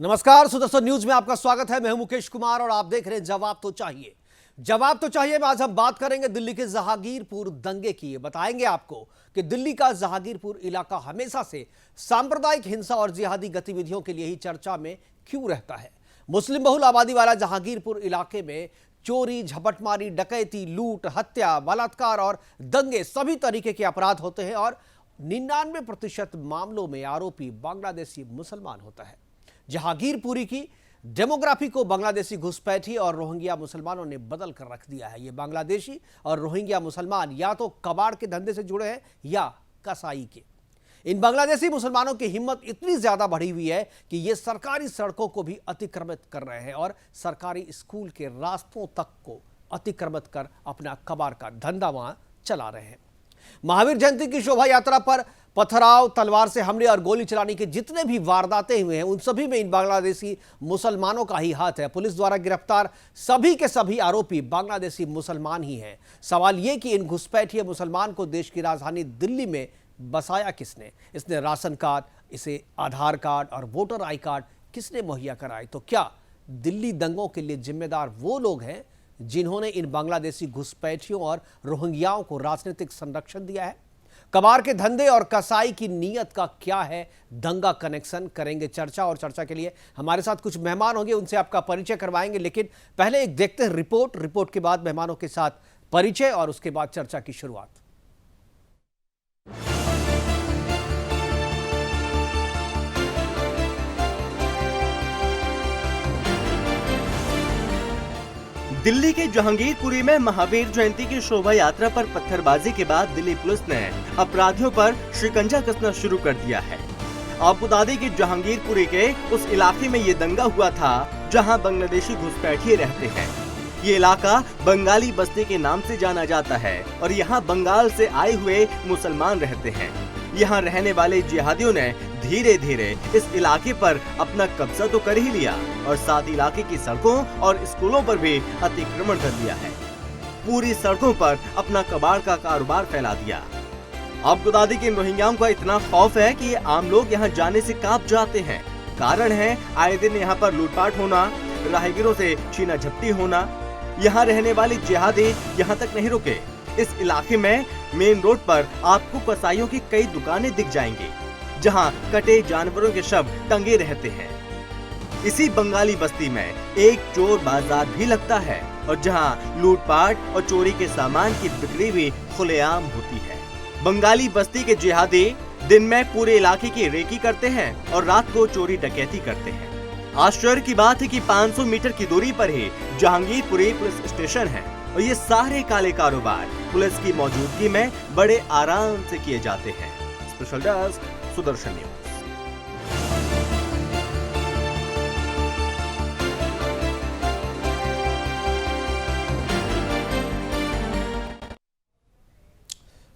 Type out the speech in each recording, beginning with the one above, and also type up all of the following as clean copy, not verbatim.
नमस्कार, सुदर्शन न्यूज में आपका स्वागत है। मैं हूं मुकेश कुमार और आप देख रहे हैं जवाब तो चाहिए। जवाब तो चाहिए में आज हम बात करेंगे दिल्ली के जहांगीरपुर दंगे की। बताएंगे आपको कि दिल्ली का जहांगीरपुर इलाका हमेशा से सांप्रदायिक हिंसा और जिहादी गतिविधियों के लिए ही चर्चा में क्यों रहता है। मुस्लिम बहुल आबादी वाला जहांगीरपुर इलाके में चोरी, झपटमारी, डकैती, लूट, हत्या, बलात्कार और दंगे सभी तरीके के अपराध होते हैं और 99% मामलों में आरोपी बांग्लादेशी मुसलमान होता है। जहांगीरपुरी की डेमोग्राफी को बांग्लादेशी घुसपैठी और रोहिंग्या मुसलमानों ने बदल कर रख दिया है। ये बांग्लादेशी और रोहिंग्या मुसलमान या तो कबाड़ के धंधे से जुड़े हैं या कसाई के। इन बांग्लादेशी मुसलमानों की हिम्मत इतनी ज्यादा बढ़ी हुई है कि ये सरकारी सड़कों को भी अतिक्रमित कर रहे हैं और सरकारी स्कूल के रास्तों तक को अतिक्रमित कर अपना कबाड़ का धंधा वहां चला रहे हैं। महावीर जयंती की शोभा यात्रा पर पथराव, तलवार से हमले और गोली चलाने के जितने भी वारदातें हुए हैं उन सभी में इन बांग्लादेशी मुसलमानों का ही हाथ है। पुलिस द्वारा गिरफ्तार सभी के सभी आरोपी बांग्लादेशी मुसलमान ही हैं। सवाल यह कि इन घुसपैठिए मुसलमान को देश की राजधानी दिल्ली में बसाया किसने? इसने राशन कार्ड, इसे आधार कार्ड और वोटर आई कार्ड किसने मुहैया कराए? तो क्या दिल्ली दंगों के लिए जिम्मेदार वो लोग हैं जिन्होंने इन बांग्लादेशी घुसपैठियों और रोहिंग्याओं को राजनीतिक संरक्षण दिया है? कबाड़ के धंधे और कसाई की नीयत का क्या है दंगा कनेक्शन? करेंगे चर्चा और चर्चा के लिए हमारे साथ कुछ मेहमान होंगे, उनसे आपका परिचय करवाएंगे। लेकिन पहले एक देखते हैं रिपोर्ट के बाद मेहमानों के साथ परिचय और उसके बाद चर्चा की शुरुआत। दिल्ली के जहांगीरपुरी में महावीर जयंती की शोभा यात्रा पर पत्थरबाजी के बाद दिल्ली पुलिस ने अपराधियों पर शिकंजा कसना शुरू कर दिया है। आपको बता दें कि जहांगीरपुरी के उस इलाके में ये दंगा हुआ था जहां बांग्लादेशी घुसपैठिए रहते हैं। ये इलाका बंगाली बस्ती के नाम से जाना जाता है और यहाँ बंगाल से आए हुए मुसलमान रहते हैं। यहाँ रहने वाले जिहादियों ने धीरे धीरे इस इलाके पर अपना कब्जा तो कर ही लिया और साथ इलाके की सड़कों और स्कूलों पर भी अतिक्रमण कर लिया है। पूरी सड़कों पर अपना कबाड़ का कारोबार फैला दिया। आपको बता दें कि रोहिंग्याओं का इतना खौफ है कि आम लोग यहाँ जाने से कांप जाते हैं। कारण है आए दिन यहाँ पर लूटपाट होना, राहगीरों से छीना झपटी होना। यहाँ रहने वाले जिहादी यहाँ तक नहीं रुके। इस इलाके में मेन रोड पर आपको कसाईयों की कई दुकानें दिख जाएंगी जहां कटे जानवरों के शव टंगे रहते हैं। इसी बंगाली बस्ती में एक चोर बाजार भी लगता है और जहां लूटपाट और चोरी के सामान की बिक्री भी खुलेआम होती है। बंगाली बस्ती के जिहादी दिन में पूरे इलाके की रेकी करते हैं और रात को चोरी डकैती करते हैं। आश्चर्य की बात है कि 500 मीटर की दूरी पर ही जहांगीरपुरी पुलिस स्टेशन है और ये सारे काले कारोबार पुलिस की मौजूदगी में बड़े आराम से किए जाते हैं। Special desk, Sudarshan news.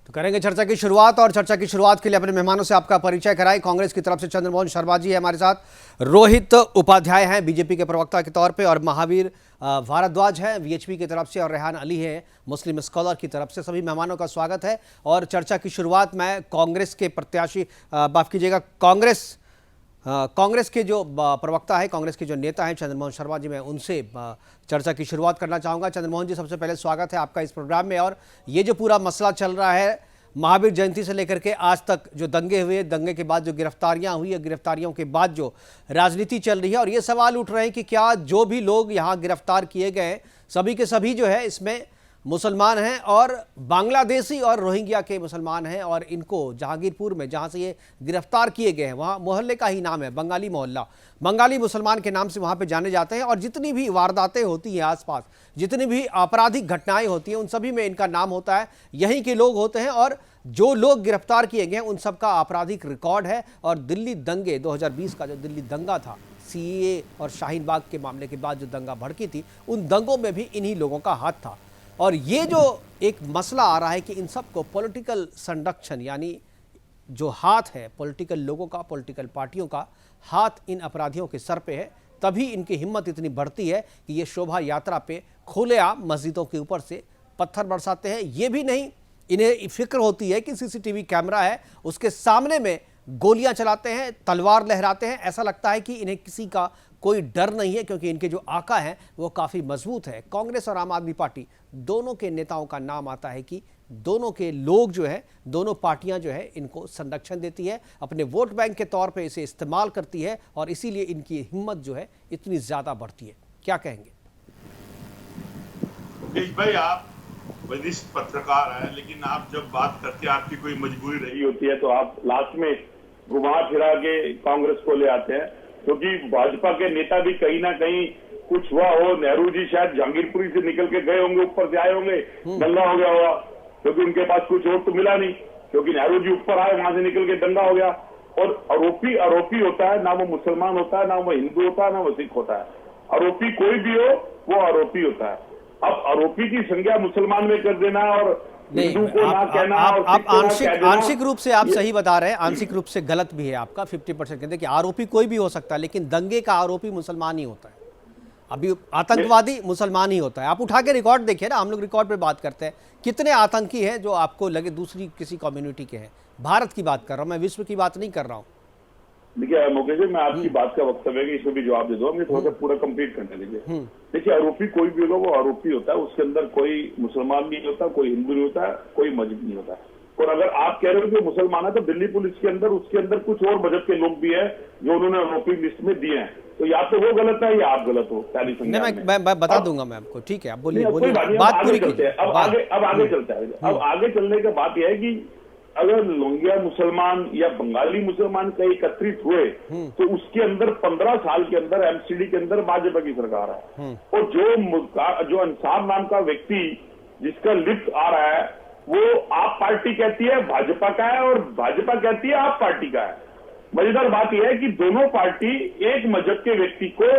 तो करेंगे चर्चा की शुरुआत और चर्चा की शुरुआत के लिए अपने मेहमानों से आपका परिचय कराएं। कांग्रेस की तरफ से चंद्रमोहन शर्मा जी है हमारे साथ, रोहित उपाध्याय हैं बीजेपी के प्रवक्ता के तौर पे और महावीर भारद्वाज हैं वीएचपी की तरफ से और रेहान अली हैं मुस्लिम स्कॉलर की तरफ से। सभी मेहमानों का स्वागत है और चर्चा की शुरुआत मैं कांग्रेस के प्रत्याशी माफ कीजिएगा कांग्रेस के जो प्रवक्ता है, कांग्रेस के जो नेता हैं चंद्रमोहन शर्मा जी, मैं उनसे चर्चा की शुरुआत करना चाहूँगा। चंद्रमोहन जी, सबसे पहले स्वागत है आपका इस प्रोग्राम में। और ये जो पूरा मसला चल रहा है महावीर जयंती से लेकर के आज तक, जो दंगे हुए, दंगे के बाद जो गिरफ्तारियां हुई है, गिरफ्तारियों के बाद जो राजनीति चल रही है, और ये सवाल उठ रहे हैं कि क्या जो भी लोग यहाँ गिरफ्तार किए गए सभी के सभी जो है इसमें मुसलमान हैं और बांग्लादेशी और रोहिंग्या के मुसलमान हैं और इनको जहांगीरपुर में जहां से ये गिरफ्तार किए गए हैं वहां मोहल्ले का ही नाम है बंगाली मोहल्ला, बंगाली मुसलमान के नाम से वहां पे जाने जाते हैं और जितनी भी वारदातें होती हैं आसपास, जितनी भी आपराधिक घटनाएं होती हैं उन सभी में इनका नाम होता है, यहीं के लोग होते हैं और जो लोग गिरफ्तार किए गए उन सबका आपराधिक रिकॉर्ड है। और दिल्ली दंगे 2020 का जो दिल्ली दंगा था, सीएए और शाहीन बाग के मामले के बाद जो दंगा भड़की थी, उन दंगों में भी इन्हीं लोगों का हाथ था। और ये जो एक मसला आ रहा है कि इन सबको पॉलिटिकल संरक्षण, यानी जो हाथ है पॉलिटिकल लोगों का, पॉलिटिकल पार्टियों का हाथ इन अपराधियों के सर पे है, तभी इनकी हिम्मत इतनी बढ़ती है कि ये शोभा यात्रा पे खुलेआम मस्जिदों के ऊपर से पत्थर बरसाते हैं। ये भी नहीं, इन्हें फिक्र होती है कि सीसीटीवी कैमरा है उसके सामने में गोलियां चलाते हैं, तलवार लहराते हैं। ऐसा लगता है कि इन्हें किसी का कोई डर नहीं है, क्योंकि इनके जो आका हैं वो काफ़ी मजबूत है। कांग्रेस और आम आदमी पार्टी दोनों के नेताओं का नाम आता है कि दोनों के लोग जो है, दोनों पार्टियां जो है इनको संरक्षण देती है, अपने वोट बैंक के तौर पे इसे इस्तेमाल करती है, और इसीलिए इनकी हिम्मत जो है इतनी ज़्यादा बढ़ती है। क्या कहेंगे मुकेश भाई? आप वरिष्ठ पत्रकार हैं, लेकिन आप जब बात करते हैं, आपकी कोई मजबूरी रही होती है तो आप लास्ट में घुमा फिरा के कांग्रेस को ले आते हैं, क्योंकि भाजपा के नेता भी कहीं ना कहीं कुछ हुआ हो। नेहरू जी शायद जहांगीरपुरी से निकल के गए होंगे, ऊपर से आए होंगे, दंगा हो गया होगा, क्योंकि उनके पास कुछ और तो मिला नहीं, क्योंकि नेहरू जी ऊपर आए, वहां से निकल के दंगा हो गया। और आरोपी आरोपी होता है, ना वो मुसलमान होता है, ना वो हिंदू होता है, ना वो सिख होता है। आरोपी कोई भी हो, वो आरोपी होता है। अब आरोपी की संज्ञा मुसलमान में कर देना और हिंदू को ना कहना, आप आंशिक रूप से आप सही बता रहे हैं, आंशिक रूप से गलत भी है आपका 50%। कहते हैं कि आरोपी कोई भी हो सकता है, लेकिन दंगे का आरोपी मुसलमान ही होता है। अभी आतंकवादी मुसलमान ही होता है। आप उठा के रिकॉर्ड देखिए ना, हम लोग रिकॉर्ड पे बात करते हैं, कितने आतंकी हैं जो आपको लगे दूसरी किसी कम्युनिटी के हैं। भारत की बात कर रहा हूं मैं, विश्व की बात नहीं कर रहा हूं। देखिए मुकेश जी, मैं आपकी बात का वक्तव्य है कि इसमें भी जवाब दे दो, मुझे थोड़ा सा पूरा कंप्लीट करने दीजिए। देखिए, आरोपी कोई भी होगा, वो आरोपी होता है। उसके अंदर कोई मुसलमान नहीं होता, कोई हिंदू नहीं होता, कोई मजहब नहीं होता। और अगर आप कह रहे हो कि मुसलमान है, तो दिल्ली पुलिस के अंदर उसके अंदर कुछ और मजहब के लोग भी हैं जो उन्होंने आरोपी लिस्ट में दिए हैं। तो या तो वो गलत है या आप गलत हो। पहली संज्ञा मैं बता दूंगा मैं आपको। ठीक है, आप बोलिए बात पूरी कीजिए। अब आगे चलते हैं। अब आगे चलने का बात यह है कि अगर लोंगिया मुसलमान या बंगाली मुसलमान कहीं एकत्रित हुए तो उसके अंदर 15 साल के अंदर एमसीडी के अंदर भाजपा की सरकार है। और जो अंसार नाम का व्यक्ति जिसका लिस्ट आ रहा है, वो आप पार्टी कहती है भाजपा का है, और भाजपा कहती है आप पार्टी का है। मजेदार बात यह है कि दोनों पार्टी एक मजहब के व्यक्ति को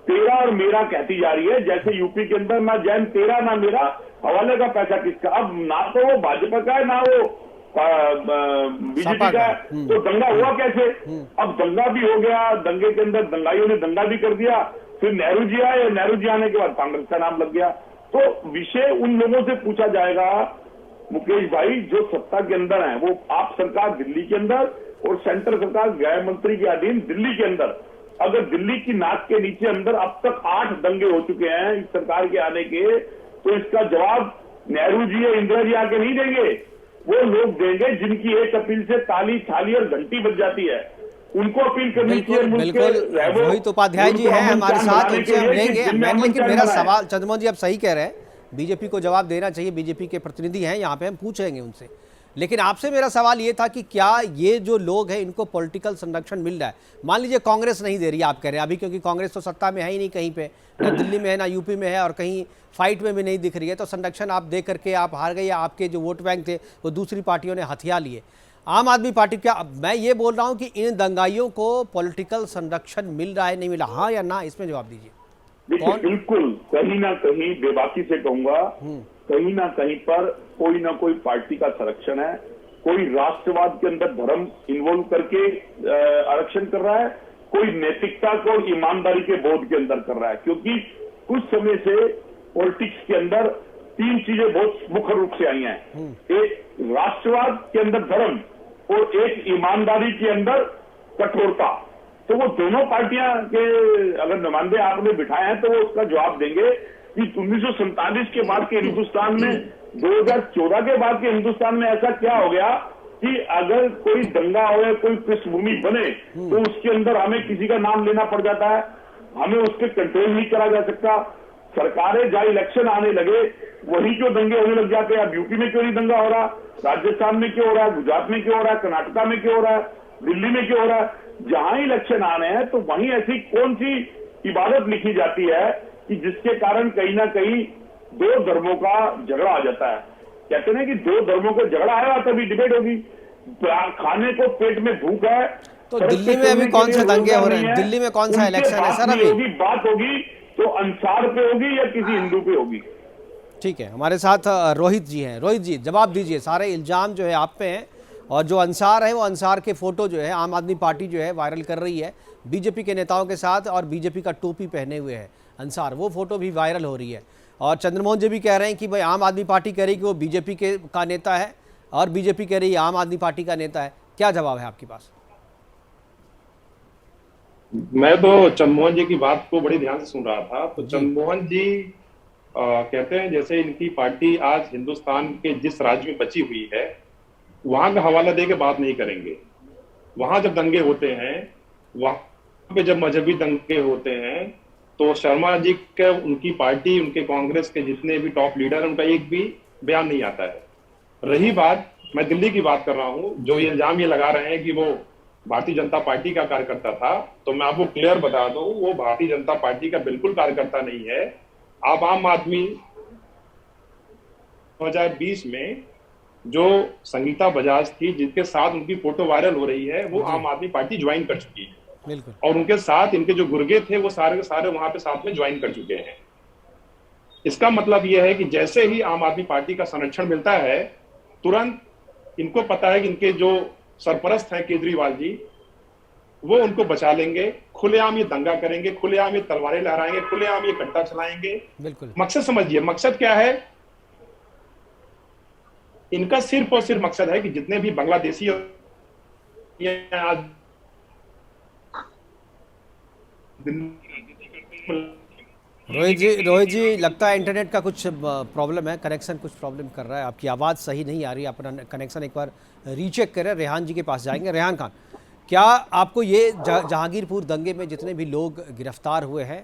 तेरा और मेरा कहती जा रही है। जैसे यूपी के अंदर ना जैन तेरा ना मेरा, हवाले का पैसा किसका। अब ना तो वो भाजपा का है, ना वो बीजेपी का है, तो दंगा हुआ कैसे? अब दंगा भी हो गया, दंगे के अंदर दंगाइयों ने दंगा भी कर दिया, फिर नेहरू जी आए, नेहरू जी आने के बाद कांग्रेस का नाम लग गया। तो विषय उन लोगों से पूछा जाएगा मुकेश भाई जो सत्ता के अंदर है। वो आप सरकार दिल्ली के अंदर और सेंट्रल सरकार गृह मंत्री के अधीन दिल्ली के अंदर, अगर दिल्ली की नाक के नीचे अंदर अब तक 8 दंगे हो चुके हैं इस सरकार के आने के, तो इसका जवाब नेहरू जी या इंदिरा जी आके नहीं देंगे, वो लोग देंगे जिनकी एक अपील से ताली थाली और घंटी बज जाती है। उनको अपील करनी चाहिए। बिल्कुल रोहित उपाध्याय जी हैं हमारे साथ, उनसे हम लेंगे। लेकिन मेरा सवाल, चंद्रमोहन जी आप सही कह रहे हैं, बीजेपी को जवाब देना चाहिए, बीजेपी के प्रतिनिधि हैं यहाँ पे, हम पूछेंगे उनसे। लेकिन आपसे मेरा सवाल ये था कि क्या ये जो लोग हैं इनको पॉलिटिकल संरक्षण मिल रहा है? मान लीजिए कांग्रेस नहीं दे रही, आप कह रहे हैं अभी, क्योंकि कांग्रेस तो सत्ता में है ही नहीं कहीं पे, ना दिल्ली में है ना यूपी में है, और कहीं फाइट में भी नहीं दिख रही है, तो संरक्षण आप दे करके आप हार गए, या आपके जो वोट बैंक थे वो दूसरी पार्टियों ने हथिया लिए। आम आदमी पार्टी, क्या मैं ये बोल रहा हूँ कि इन दंगाइयों को पॉलिटिकल संरक्षण मिल रहा है, नहीं मिला, हाँ या ना, इसमें जवाब दीजिए। देखिए, बिल्कुल कहीं ना कहीं बेबाकी से कहूंगा, कहीं ना कहीं पर कोई ना कोई पार्टी का संरक्षण है। कोई राष्ट्रवाद के अंदर धर्म इन्वॉल्व करके आरक्षण कर रहा है, कोई नैतिकता को और ईमानदारी के बोध के अंदर कर रहा है। क्योंकि कुछ समय से पॉलिटिक्स के अंदर 3 चीजें बहुत मुख्य रूप से आई हैं। एक राष्ट्रवाद के अंदर धर्म, और एक ईमानदारी के अंदर कठोरता। तो वो दोनों पार्टियां के अगर नुमाइंदे आपने बिठाए हैं तो वो उसका जवाब देंगे कि 1947 के बाद के हिंदुस्तान में, 2014 के बाद के हिंदुस्तान में ऐसा क्या हो गया कि अगर कोई दंगा हो या कोई पृष्ठभूमि बने तो उसके अंदर हमें किसी का नाम लेना पड़ जाता है, हमें उसके कंट्रोल नहीं करा जा सकता। सरकारें जहां इलेक्शन आने लगे वहीं क्यों दंगे होने लग जाते हैं। अब यूपी में क्यों नहीं दंगा हो रहा, राजस्थान में क्यों हो रहा है, गुजरात में क्यों हो रहा है, कर्नाटका में क्यों हो रहा है, दिल्ली में क्यों हो रहा है। जहां इलेक्शन आने हैं तो वहीं ऐसी कौन सी इबादत लिखी जाती है कि जिसके कारण कहीं ना कहीं 2 धर्मों का झगड़ा आ जाता है। कहते हैं कि 2 धर्मों का झगड़ा आया तभी डिबेट होगी। खाने को पेट में भूख है, तो दिल्ली में अभी कौन से दंगे हो रहे हैं, दिल्ली में कौन सा इलेक्शन है सर? अभी बात होगी तो अंसार पे होगी या किसी हिंदू पे होगी। ठीक है, हमारे साथ रोहित जी हैं। रोहित जी जवाब दीजिए, सारे इल्जाम जो है आप पे हैं, और जो अंसार है वो अंसार के फोटो जो है आम आदमी पार्टी जो है वायरल कर रही है बीजेपी के नेताओं के साथ, और बीजेपी का टोपी पहने हुए है अंसार, वो फोटो भी वायरल हो रही है। और चंद्रमोहन जी भी कह रहे हैं कि भाई आम आदमी पार्टी कह रही कि वो बीजेपी का नेता है, और बीजेपी कह रही है आम आदमी पार्टी का नेता है। क्या जवाब है आपके पास? मैं तो चंद्रमोहन जी की बात को बड़ी ध्यान से सुन रहा था। तो जी। चंद्रमोहन जी कहते हैं जैसे इनकी पार्टी आज हिंदुस्तान के जिस राज्य में बची हुई है वहां का हवाला दे के बात नहीं करेंगे। वहां जब दंगे होते हैं, वहां पे जब मजहबी दंगे होते हैं, तो शर्मा जी के, उनकी पार्टी, उनके कांग्रेस के जितने भी टॉप लीडर हैं, उनका एक भी बयान नहीं आता है। रही बात, मैं दिल्ली की बात कर रहा हूं, जो ये इल्जाम ये लगा रहे हैं कि वो भारतीय जनता पार्टी का कार्यकर्ता था, तो मैं आपको क्लियर बता दूं, वो भारतीय जनता पार्टी का बिल्कुल कार्यकर्ता नहीं है। आप आम आदमी 2020 में जो संगीता बजाज थी, जिसके साथ उनकी फोटो वायरल हो रही है, वो आम आदमी पार्टी ज्वाइन कर चुकी है। बिल्कुल। और उनके साथ इनके जो गुर्गे थे वो सारे के सारे वहां पे साथ में ज्वाइन कर चुके हैं। इसका मतलब यह है कि जैसे ही आम आदमी पार्टी का संरक्षण मिलता है, तुरंत इनको पता है कि इनके जो सरपरस्त हैं केजरीवाल जी, वो उनको बचा लेंगे। खुलेआम ये दंगा करेंगे, खुलेआम ये तलवारें लहराएंगे, खुलेआम ये कट्टा चलाएंगे। बिल्कुल। मकसद समझिए, मकसद क्या है इनका? सिर्फ और सिर्फ मकसद है कि जितने भी बांग्लादेशी आज रोहित जी लगता है इंटरनेट का कुछ प्रॉब्लम है, कनेक्शन कुछ प्रॉब्लम कर रहा है, आपकी आवाज़ सही नहीं आ रही। अपना कनेक्शन एक बार रीचेक करें। रेहान जी के पास जाएंगे। रेहान खान, क्या आपको ये जहांगीरपुर दंगे में जितने भी लोग गिरफ्तार हुए हैं,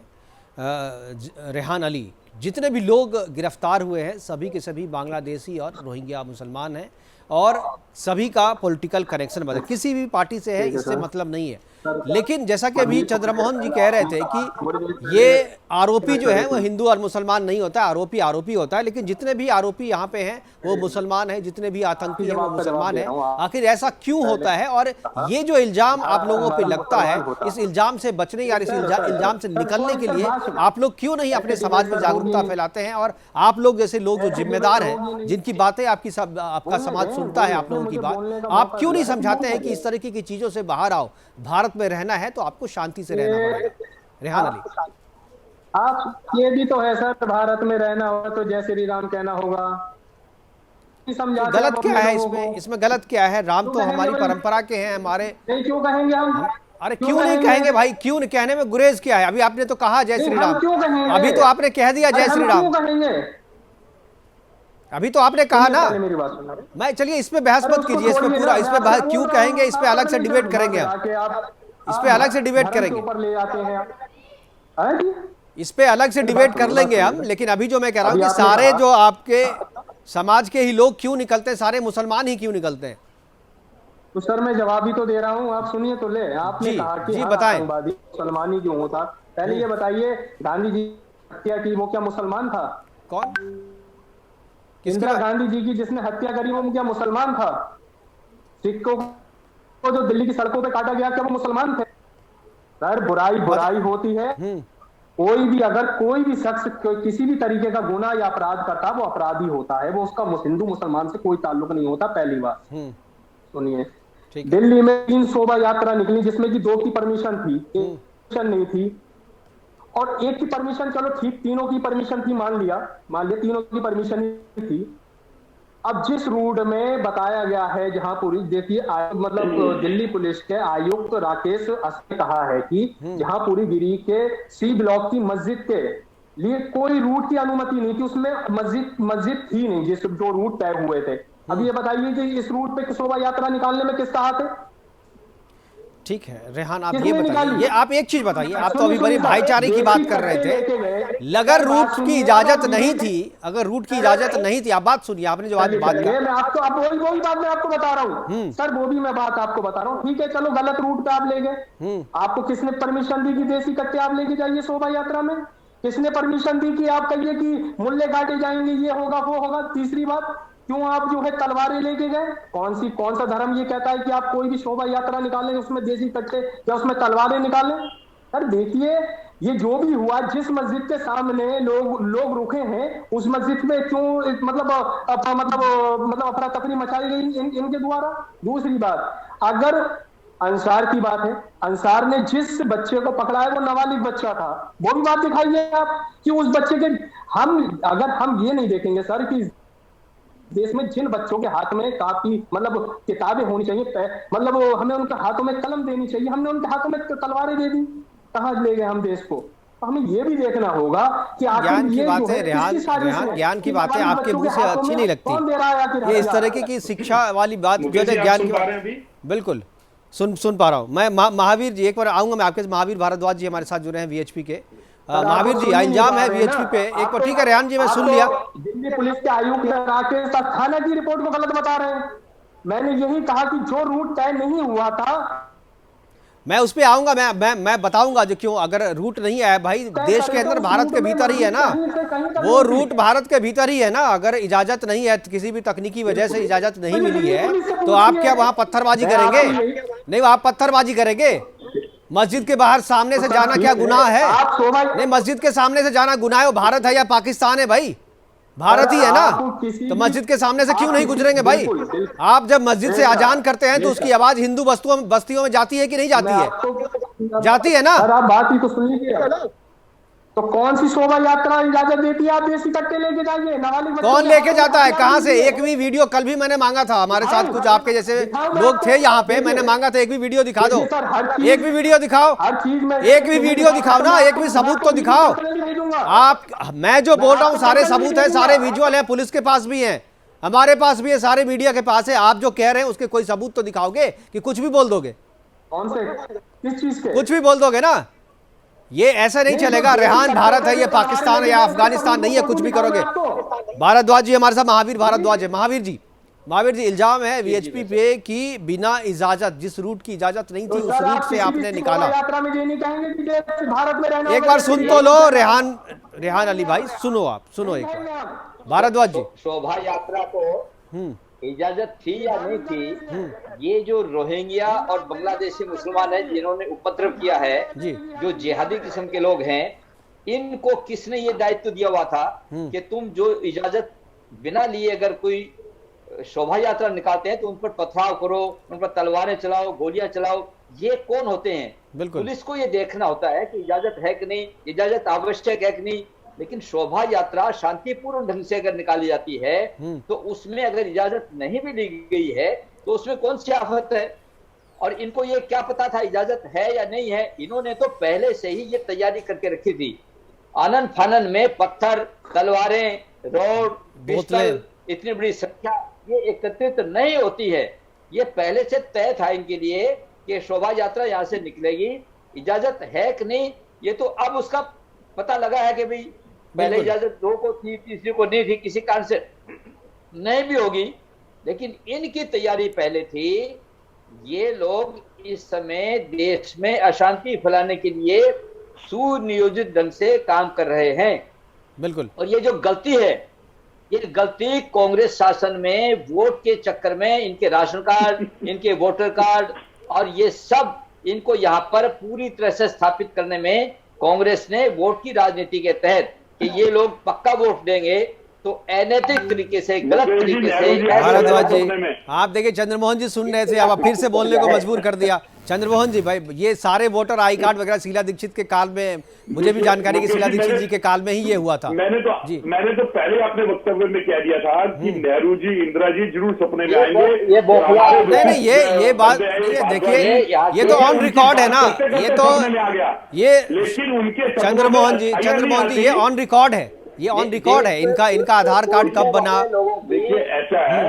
रेहान अली, जितने भी लोग गिरफ्तार हुए हैं सभी के सभी बांग्लादेशी और रोहिंग्या मुसलमान हैं और सभी का पॉलिटिकल कनेक्शन बदल, किसी भी पार्टी से है इससे मतलब नहीं है। लेकिन जैसा कि अभी चंद्रमोहन जी कह रहे थे कि ये आरोपी जो है वो हिंदू और मुसलमान नहीं होता, आरोपी आरोपी होता है। लेकिन जितने भी आरोपी यहाँ पे हैं वो मुसलमान हैं, जितने भी आतंकी हैं वो मुसलमान हैं। आखिर ऐसा क्यों होता है? और ये जो इल्जाम आप लोगों पे लगता है, इस इल्जाम से बचने या इस इल्जाम से निकलने के लिए आप लोग क्यों नहीं अपने समाज में जागरूकता फैलाते हैं? और आप लोग जैसे लोग जो जिम्मेदार हैं, जिनकी बातें आपका समाज सुनता है, आप लोगों की बात, आप क्यों नहीं समझाते हैं कि इस तरीके की चीजों से बाहर आओ? भारत में रहना है तो आपको शांति से रहना पड़ेगा। रेहान अली, आप ये भी तो है सर, भारत में रहना होगा तो जय श्री राम कहना होगा। गलत क्या है इसमें? इसमें गलत क्या है? राम तो हमारी परंपरा के हैं, हमारे। नहीं क्यों कहेंगे हम? अरे क्यों नहीं कहेंगे भाई? क्यों नहीं कहने में गुरेज क्या है? अभी आपने तो कहा जय श्री राम, अभी तो आपने कह दिया जय श्री राम, अभी तो आपने कहा ना। मैं चलिए इस पे बहस मत कीजिए, इस पे पूरा, इस पे क्यों कहेंगे, इस पे अलग से डिबेट करेंगे हम, इस पे अलग से डिबेट करेंगे, इस पे अलग से डिबेट कर लेंगे हम। लेकिन अभी जो मैं कह रहा हूँ कि सारे जो आपके समाज के ही लोग क्यों निकलते हैं, सारे मुसलमान ही क्यों निकलते हैं? तो सर मैं जवाब ही तो दे रहा हूँ, आप सुनिए तो ले। आपने कहा कि आतंकवादी मुसलमान ही क्यों होता? पहले ये बताइए, गांधी जी हत्या की वो क्या मुसलमान था? कौन? इंदिरा गांधी जी की जिसने हत्या करी वो क्या मुसलमान था? सिखों को जो दिल्ली की सड़कों पे काटा गया क्या वो मुसलमान थे? सर बुराई बुराई होती है। कोई भी अगर कोई भी शख्स किसी भी तरीके का गुनाह या अपराध करता वो अपराधी होता है, वो उसका हिंदू मुसलमान से कोई ताल्लुक नहीं होता। पहली बात सुनिए, दिल्ली में 3 शोभा यात्रा निकली जिसमें कि 2 की परमिशन थी, परमिशन नहीं थी, और 1 की परमिशन चलो ठीक, तीनों की परमिशन थी, मान लिया तीनों की परमिशन ही थी। अब जिस रूट में बताया गया है, जहां पुलिस, देखिए मतलब दिल्ली पुलिस के आयुक्त राकेश ने कहा है कि जहां पूरी गिरी के सी ब्लॉक की मस्जिद के लिए कोई रूट की अनुमति नहीं थी, उसमें मस्जिद थी नहीं जिस जो रूट तय हुए थे। अब ये बताइए कि इस रूट पे शोभा यात्रा निकालने में किसका हाथ है? ठीक है रेहान, आप ये बताइए, ये आप एक चीज बताइए, आप तो अभी बड़ी भाईचारे की बात कर रहे थे। अगर रूट की इजाजत नहीं थी, अगर रूट की इजाजत नहीं थी, आप बात सुनिए, आपने जो बात किया, मैं आपको वही बात मैं आपको बता रहा हूँ सर, वो भी मैं बात आपको बता रहा हूँ। ठीक है चलो, गलत रूट पे आप ले गए, आपको किसने परमिशन दी कि देसी कट्टे आप लेके जाइए शोभा यात्रा में? किसने परमिशन दी कि आप कहिए कि मुल्ले काटे जाएंगे, ये होगा वो होगा? तीसरी बात, क्यों आप जो है तलवारें लेके गए? कौन सा धर्म ये कहता है कि आप कोई भी शोभा यात्रा निकालें उसमें देसी कट्टे या उसमें तलवारें निकालें? सर देखिए, ये जो भी हुआ, जिस मस्जिद के सामने लोग रुके हैं उस मस्जिद में क्यों मतलब अफरा तफरी मचाई गई इनके द्वारा? दूसरी बात, अगर अंसार की बात है, अंसार ने जिस बच्चे को पकड़ा है वो नाबालिग बच्चा था, वो भी बात दिखाइए आप कि उस बच्चे के, अगर हम ये नहीं देखेंगे सर कि देश में जिन बच्चों के हाथ में काफी मतलब किताबें होनी चाहिए, मतलब हमें उनके हाथों में कलम देनी चाहिए, हमने उनके हाथों में तलवारें दे दी, कहाँ ले गए हम देश को। तो हमें ये भी देखना होगा कि ज्ञान की बातें रेहान ज्ञान की बातें आपके मुंह से अच्छी नहीं लगती। ये इस तरह की शिक्षा वाली बात जो है ज्ञान की, बिल्कुल सुन पा रहा हूँ मैं। महावीर जी एक बार आऊंगा मैं आपके, महावीर भारद्वाज जी हमारे साथ जुड़े हैं वीएचपी के। महावीर जी इल्जाम है वीएचपी पे, एक बार ठीक है रेहान जी मैं सुन लिया। दिल्ली पुलिस के आयुक्त राकेश अस्थाना की रिपोर्ट को गलत बता रहे हैं। मैंने यही कहा कि जो रूट तय नहीं हुआ था, मैं उस पे आऊंगा, मैं बताऊंगा जो क्यों। अगर रूट नहीं आया भाई, देश के अंदर भारत के भीतर ही है ना वो रूट, भारत के भीतर ही है ना। अगर इजाजत नहीं है, किसी भी तकनीकी वजह से इजाजत नहीं मिली है, तो आप क्या वहां पत्थरबाजी करेंगे? नहीं, आप पत्थरबाजी करेंगे? मस्जिद के बाहर सामने से जाना क्या गुनाह है? नहीं, मस्जिद के सामने से जाना गुनाह है? भारत है या पाकिस्तान है भाई? भारत ही है ना, तो मस्जिद के सामने से क्यों नहीं गुजरेंगे भाई? आप जब मस्जिद से अजान करते हैं तो उसकी आवाज हिंदू बस्तियों में जाती है कि नहीं जाती है? जाती है ना। आप बात ही तो सुन लीजिए। तो कौन सी शोभा यात्रा इजाजत देती है? आप देसी कट्टे लेके जाइए, नाबालिग कौन लेके जाता है? कहां से? एक भी वीडियो कल भी मैंने मांगा था, हमारे साथ कुछ आपके जैसे लोग थे यहाँ पे, मैंने मांगा था एक भी वीडियो दिखा दो, एक भी वीडियो दिखाओ, एक भी वीडियो दिखाओ ना, एक भी सबूत तो दिखाओ आप। मैं जो बोल रहा हूँ सारे सबूत है, सारे विजुअल है, पुलिस के पास भी है, हमारे पास भी है, सारे मीडिया के पास है। आप जो कह रहे हैं उसके कोई सबूत तो दिखाओगे कि कुछ भी बोल दोगे? कौन से, किस चीज के? कुछ भी बोल दोगे ना, ये ऐसा नहीं चलेगा। रेहान भारत है, ये पाकिस्तान है या अफगानिस्तान नहीं है, कुछ भी करोगे। भारद्वाज जी हमारे साथ, महावीर भारद्वाज है। महावीर जी इल्जाम है वीएचपी पे कि बिना इजाजत, जिस रूट की इजाजत नहीं थी उस रूट से आपने निकाला। एक बार सुन तो लो रेहान अली भाई, सुनो आप, सुनो एक बार भारद्वाज जी। शोभा यात्रा को इजाजत थी या नहीं थी, ये जो रोहिंग्या और बांग्लादेशी मुसलमान हैं जिन्होंने उपद्रव किया है, जो जिहादी किस्म के लोग हैं, इनको किसने ये दायित्व दिया हुआ था कि तुम जो इजाजत बिना लिए अगर कोई शोभा यात्रा निकालते हैं तो उन पर पथराव करो, उन पर तलवारें चलाओ, गोलियां चलाओ? ये कौन होते हैं? पुलिस को ये देखना होता है कि इजाजत है कि नहीं, इजाजत आवश्यक है कि नहीं। लेकिन शोभा यात्रा शांतिपूर्ण ढंग से अगर निकाली जाती है तो उसमें अगर इजाजत नहीं भी ली गई है तो उसमें कौन सी आफत है? और इनको ये क्या पता था इजाजत है या नहीं है? इन्होंने तो पहले से ही ये तैयारी करके रखी थी। आनन फानन में पत्थर, तलवारें, रोड, पिस्टल, इतनी बड़ी संख्या ये एकत्रित नहीं होती है। ये पहले से तय था इनके लिए कि शोभा यात्रा यहाँ से निकलेगी, इजाजत है कि नहीं। ये तो अब उसका पता लगा है कि भाई पहले इजाजत दो को थी, तीसरी को नहीं थी, किसी कारण से नहीं भी होगी, लेकिन इनकी तैयारी पहले थी। ये लोग इस समय देश में अशांति फैलाने के लिए सुनियोजित ढंग से काम कर रहे हैं। बिल्कुल। और ये जो गलती है, ये गलती कांग्रेस शासन में वोट के चक्कर में इनके राशन कार्ड, इनके वोटर कार्ड और ये सब इनको यहाँ पर पूरी तरह से स्थापित करने में कांग्रेस ने वोट की राजनीति के तहत कि ये लोग पक्का वोट देंगे, तो अनैतिक तरीके से, गलत तरीके से। भारद्वाज जी आप देखिए, चंद्रमोहन जी सुन रहे थे, अब फिर से बोलने को मजबूर कर दिया। चंद्रमोहन जी भाई, ये सारे वोटर आई कार्ड वगैरह शीला दीक्षित के काल में, मुझे भी जानकारी कि शीला दीक्षित जी के काल में ही ये हुआ था। मैंने तो पहले अपने वक्तव्य में कह दिया था कि नेहरू जी, इंदिरा जी जरूर सपने में आएंगे। नहीं, ये बात देखिए, ये तो ऑन रिकॉर्ड है ना, ये तो ये लेकिन उनके चंद्रमोहन जी ये ऑन रिकॉर्ड है, ये ऑन रिकॉर्ड है। इनका आधार कार्ड कब बना? देखिए ऐसा है,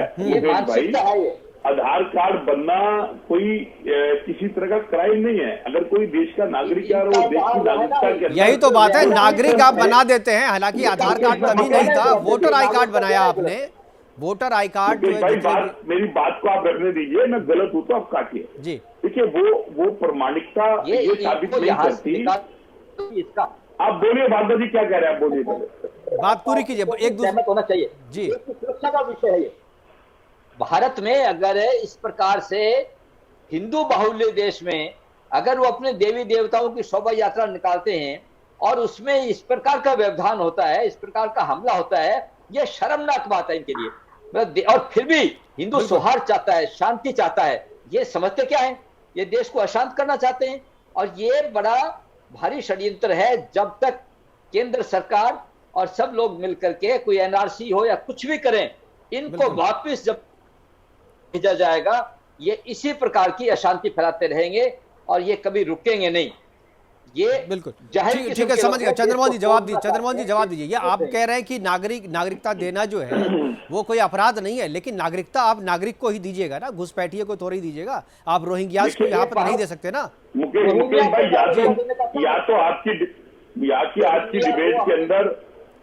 आधार कार्ड बनना कोई किसी तरह का क्राइम नहीं है। अगर कोई देश का नागरिक है और वो देश की नागरिकता के, यही तो बात है, नागरिक आप बना देते हैं। हालांकि आधार कार्ड तभी नहीं था, वोटर आई कार्ड बनाया आपने, वोटर आई कार्ड। मेरी बात को आप रखने दीजिए, मैं गलत हूं तो आप काटिए जी। देखिए वो प्रमाणिकता ये साबित नहीं करती। आप बोलिए भारद्वाज जी, क्या कह रहे हैं आप? बोलिए, बात पूरी कीजिए, एक दूसरे होना चाहिए जी। सुरक्षा का विषय है ये। भारत में अगर इस प्रकार से हिंदू बाहुल्य देश में अगर वो अपने देवी देवताओं की शोभा यात्रा निकालते हैं और उसमें इस प्रकार का व्यवधान होता है, इस प्रकार का हमला होता है, यह शर्मनाक बात है इनके लिए। और फिर भी हिंदू सौहार्द चाहता है, शांति चाहता है। ये समझते क्या है? ये देश को अशांत करना चाहते हैं। और ये बड़ा भारी षड्यंत्र है। जब तक केंद्र सरकार और सब लोग मिलकर के कोई एनआरसी हो या कुछ भी करें, इनको वापस जब भेजा जाएगा, ये इसी प्रकार की अशांति फैलाते रहेंगे और ये कभी रुकेंगे नहीं। ये बिल्कुल जाहिर ठीक है, समझ गया। चंद्रमोहन जी जवाब दीजिए, चंद्रमोहन जी जवाब दीजिए। ये आप कह रहे हैं कि नागरिकता देना जो है वो कोई अपराध नहीं है, लेकिन नागरिकता आप नागरिक को ही दीजिएगा ना, घुसपैठिए को थोड़ी दीजिएगा। आप रोहिंग्यास को यहाँ पर नहीं दे सकते ना। मुकेश भाई, या तो आपकी आज की डिबेट के अंदर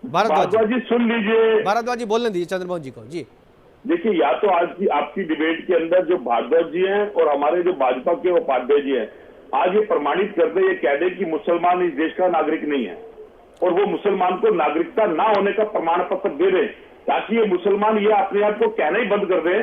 भारद्वाज जी सुन लीजिए, भारद्वाज जी बोलने दीजिए चंद्रमोहन जी को। जी देखिए, या तो आज की आपकी डिबेट के अंदर जो भारद्वाज जी हैं और हमारे जो भाजपा के उपाध्याय जी हैं, आज ये प्रमाणित कर दे, ये कह दे कि मुसलमान इस देश का नागरिक नहीं है और वो मुसलमान को नागरिकता ना होने का प्रमाण पत्र दे दे, ताकि ये मुसलमान ये अपने आप को कहना ही बंद कर दे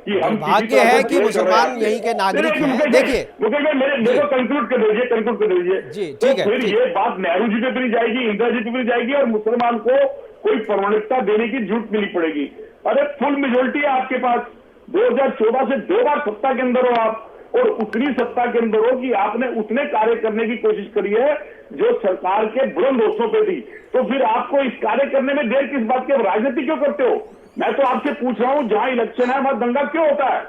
कि हम भाग्य है कि मुसलमान यहीं के नागरिक हैं। देखिए मुकेश भाई, मेरे को कंक्लूड कर दीजिए जी, तो ठीक है। फिर ये बात नेहरू जी पे भी नहीं जाएगी, इंदिरा जी पे भी नहीं जाएगी और मुसलमान को कोई प्रमाणिकता देने की जरूरत मिली पड़ेगी। अरे फुल मेजोरिटी है आपके पास, 2014 से 2 बार सत्ता के अंदर हो आप, और उतनी सत्ता के अंदर हो कि आपने उतने कार्य करने की कोशिश करी है जो सरकार के बुलंद होठों पे थी। तो फिर आपको इस कार्य करने में देर किस बात की? राजनीति क्यों करते हो? मैं तो आपसे पूछ रहा हूं, जहां इलेक्शन है वहां दंगा क्यों होता है?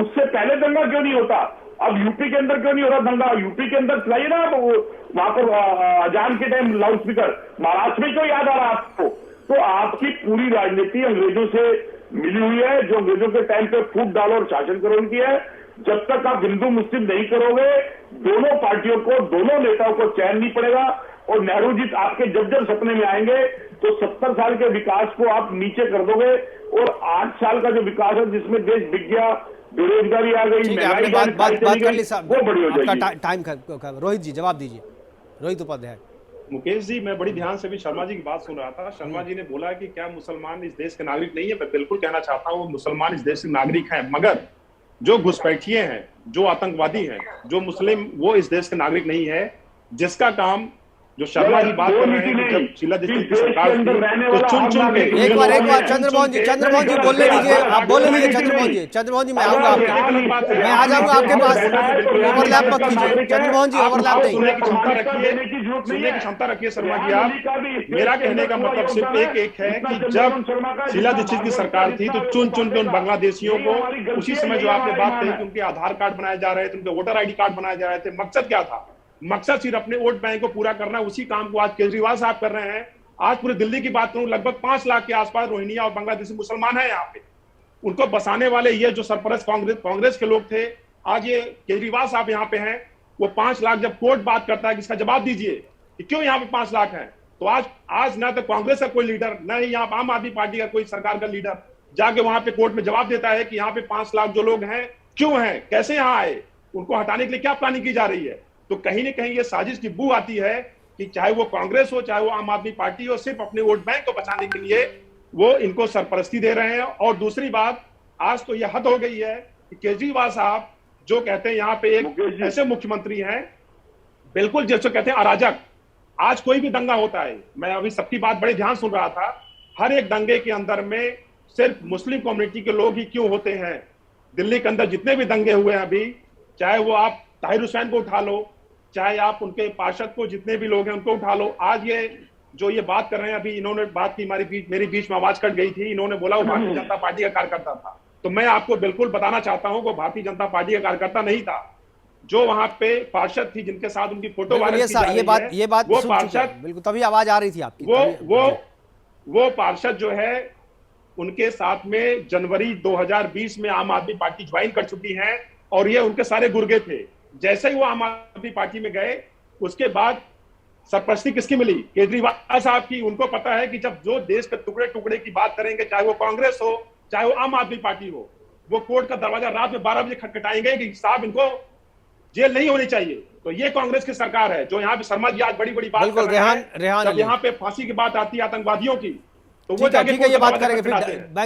उससे पहले दंगा क्यों नहीं होता? अब यूपी के अंदर क्यों नहीं हो रहा दंगा? यूपी के अंदर चलाइए ना वहां पर अजान के टाइम लाउड स्पीकर। महाराष्ट्र में क्यों याद आ रहा है आपको? तो आपकी पूरी राजनीति अंग्रेजों से मिली हुई है, जो अंग्रेजों के टाइम पे फूट डालो और शासन करो उनकी है। जब तक आप हिंदू मुस्लिम नहीं करोगे, दोनों पार्टियों को, दोनों नेताओं को चैन नहीं पड़ेगा। और नेहरू जी आपके जब जब सपने में आएंगे तो 70 साल के विकास को आप नीचे कर दोगे और 8 साल का जो विकास है जिसमें देश बिक गया, बेरोजगारी आ गई, महंगाई बात कर ली साहब, वो बड़ी हो जाएगी। आपका टाइम रोहित जी जवाब दीजिए, रोहित उपाध्याय। मुकेश जी, मैं बड़ी ध्यान से भी शर्मा जी की बात सुन रहा था। शर्मा जी ने बोला कि क्या मुसलमान इस देश के नागरिक नहीं है? मैं बिल्कुल कहना चाहता हूँ मुसलमान इस देश के नागरिक हैं, मगर जो घुसपैठिए हैं, जो आतंकवादी हैं, जो मुस्लिम, वो इस देश के नागरिक नहीं है। जिसका काम जो शर्मा जी बात कर रहे हैं कि जब शीला दीक्षित की सरकार थी तो चुन चुन के एक बार चंद्रमोहन जी बोलने दीजिए, आप बोलने दीजिए चंद्रमोहन जी मैं आऊंगा आपके, मैं आ जाऊंगा आपके पास, ओवरलैप मत कीजिए चंद्रमोहन जी, ओवरलैप नहीं। सुनने की क्षमता रखिए शर्मा जी आप। मेरा कहने का मतलब सिर्फ एक है कि जब शीला दीक्षित की सरकार थी तो चुन चुन के उन बांग्लादेशियों को, उसी समय जो आपने बात कही कि उनके आधार कार्ड बनाए जा रहे थे, उनके वोटर ID कार्ड बनाए जा रहे थे, मकसद क्या था? मकसद सिर्फ अपने वोट बैंक को पूरा करना। उसी काम को आज केजरीवाल साहब कर रहे हैं। आज पूरे दिल्ली की बात करूं, लगभग 5 लाख के आसपास रोहिंग्या और बांग्लादेशी मुसलमान हैं यहाँ पे। उनको बसाने वाले ये जो सरपरस्त कांग्रेस के लोग थे, आज ये केजरीवाल साहब यहाँ पे हैं। वो 5 लाख जब कोर्ट बात करता है कि इसका जवाब दीजिए कि क्यों यहाँ पे 5 लाख है, तो आज ना तो कांग्रेस का कोई लीडर, ना ही यहाँ आम आदमी पार्टी का कोई सरकार का लीडर जाके वहां पे कोर्ट में जवाब देता है कि यहाँ पे 5 लाख जो लोग हैं क्यों हैं, कैसे यहाँ आए, उनको हटाने के लिए क्या प्लानिंग की जा रही है। तो कहीं ना कहीं ये साजिश की बू आती है कि चाहे वो कांग्रेस हो, चाहे वो आम आदमी पार्टी हो, सिर्फ अपने वोट बैंक को बचाने के लिए वो इनको सरपरस्ती दे रहे हैं। और दूसरी बात, आज तो ये हद हो गई है कि केजरीवाल साहब जो कहते हैं यहाँ पे एक ऐसे मुख्यमंत्री हैं, बिल्कुल जैसे कहते हैं अराजक। आज कोई भी दंगा होता है, मैं अभी सबकी बात बड़े ध्यान सुन रहा था, हर एक दंगे के अंदर में सिर्फ मुस्लिम कम्युनिटी के लोग ही क्यों होते हैं? दिल्ली के अंदर जितने भी दंगे हुए हैं अभी, चाहे वो आप ताहिर हुसैन को उठा लो, चाहे आप उनके पार्षद को, जितने भी लोग हैं उनको उठा लो। आज ये बात कर रहे हैं, अभी इन्होंने बात की, मेरी बीच में आवाज कट गई थी, इन्होंने बोला वो भारतीय जनता पार्टी का कार्यकर्ता था। तो मैं आपको बिल्कुल बताना चाहता हूँ कि भारतीय जनता पार्टी का कार्यकर्ता नहीं था। जो वहां पे पार्षद थी, जिनके साथ उनकी फोटो वायरल की जा रही है, ये बात वो पार्षद, बिल्कुल तभी आवाज आ रही थी आपकी, वो पार्षद जो है उनके साथ में जनवरी 2020 में आम आदमी पार्टी ज्वाइन कर चुकी है और ये उनके सारे गुर्गे थे। जैसे ही वो आम आदमी पार्टी में गए, उसके बाद सरपरस्ती किसकी मिली? केजरीवाल साहब की। उनको पता है कि जब जो देश के टुकड़े टुकड़े की बात करेंगे, चाहे वो कांग्रेस हो, चाहे वो आम आदमी पार्टी हो, वो कोर्ट का दरवाजा रात में 12 बजे खटखटाएंगे कि साहब इनको जेल नहीं होनी चाहिए। तो ये कांग्रेस की सरकार है जो यहाँ पे शर्मा जी आज बड़ी बड़ी बात कर रहे हैं। जब यहाँ पे फांसी की बात आती है आतंकवादियों की, तो वो जाके ये बात करेंगे। फिर